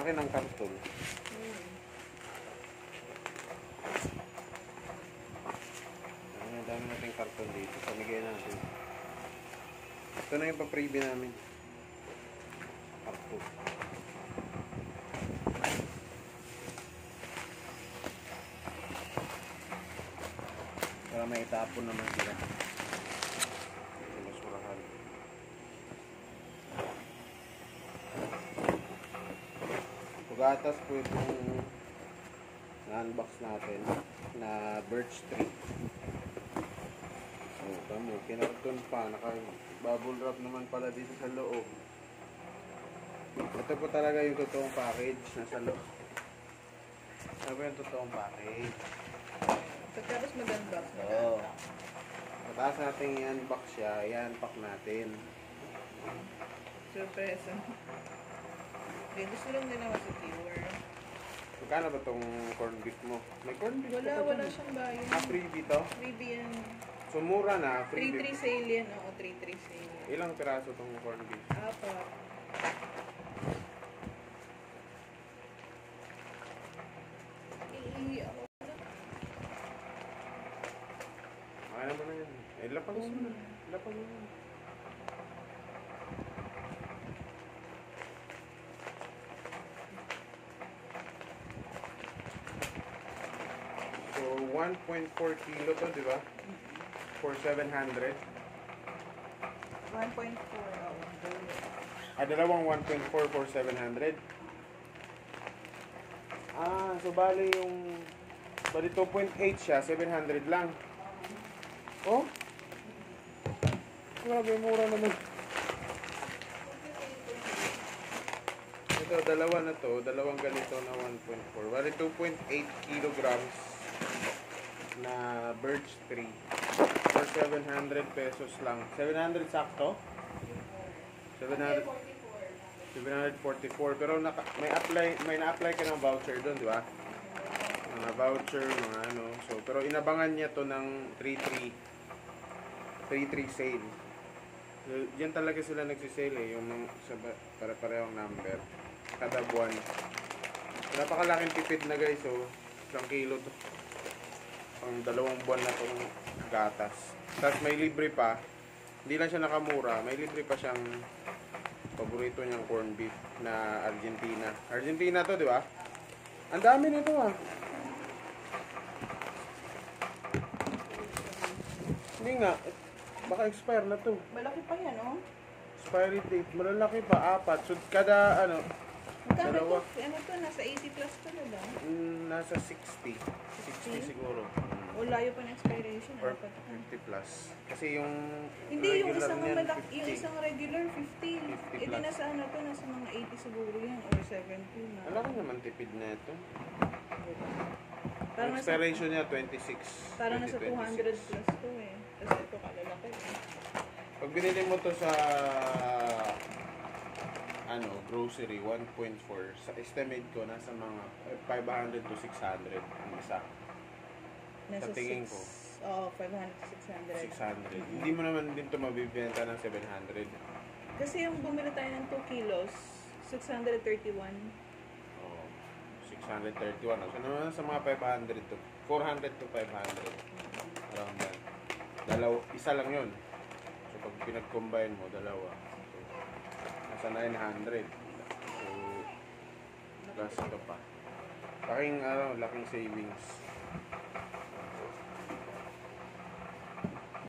laki ng karton. Ang dami natin karton dito. Pamigay natin. Ito na yung pa-preview namin. Karton. Para may itapon naman sila. Basurahan. Gatas po itong na-unbox natin na birch tree. So, tamo, kinarton pa. Naka-bubble wrap naman pala dito sa loob. Ito po talaga yung totoong package nasa loob. Ano ba yung totoong package? Tapos mag-unbox. Oo. Mataas natin i-unbox siya, i-unpack natin. Surpresa. Okay, gusto lang nila secure. Magkano ba itong corned beef mo? May corned beef Wala siyang bayan. Freebie to? Freebie yan. So mura na, freebie. 3-3 sale yan. Oo, 3-3 sale yan. Ilang piraso itong corned beef? 4. Ano ba na yan? Eh, lapang mo na. Lapang mo na. So, 1.4 kilo to, di ba? For 700. 1.4. Dalawang 1.4 for 700. So bali 2.8 siya, 700 lang. Oh? Grabe, mura naman. Ito, dalawa na to. Dalawang ganito na 1.4. Bali, 2.8 kilograms na birch tree. For 700 pesos lang. 700 sakto? 744. Pero may na-apply ka ng voucher doon, di ba? Mga voucher, mga ano. So, pero inabangan niya to ng 3-3 sale. Diyan talaga sila nagsisale eh, yung para-parehong number kada buwan. So, napakalaking tipid na guys, so 1 kilo to. Pang 2 buwan na tong gatas. Tapos may libre pa. Hindi lang siya nakamura, may libre pa siyang paborito niyang corned beef na Argentina. Argentina to, di ba? Ang dami nito ah. Hindi nga, baka expire na to. Malaki pa yan, oh. Expiry date, malalaki pa, 4. So, kada ano, dalawa. Ano to, nasa 80 plus to na ba? Nasa 60. 60 siguro. O layo pa ng expiration. Or 50 plus. Kasi yung hindi, yung isang niyan, yung isang regular 50. Ito nasa ano to, nasa mga 80 siguro yan or 70 na. Wala naman tipid na ito. Parang expiration niya 26. Parang nasa 200 plus to eh. Tapos ito kalalaki. Pag binili mo to sa grocery 1.4, sa estimate ko nasa mga 500 to 600 ang isa. Nasa sa tingin ko. 500 to 600. 600. Hindi mo naman din to mabibenta ng 700. Kasi yung bumili tayo ng 2 kilos, 631. Oh, 631. So naman sa mga 500 to 400 to 500. Around that. Isa lang yun. So pag pinag-combine mo, dalawa. So, nasa 900. So, plus ito pa. Laking savings.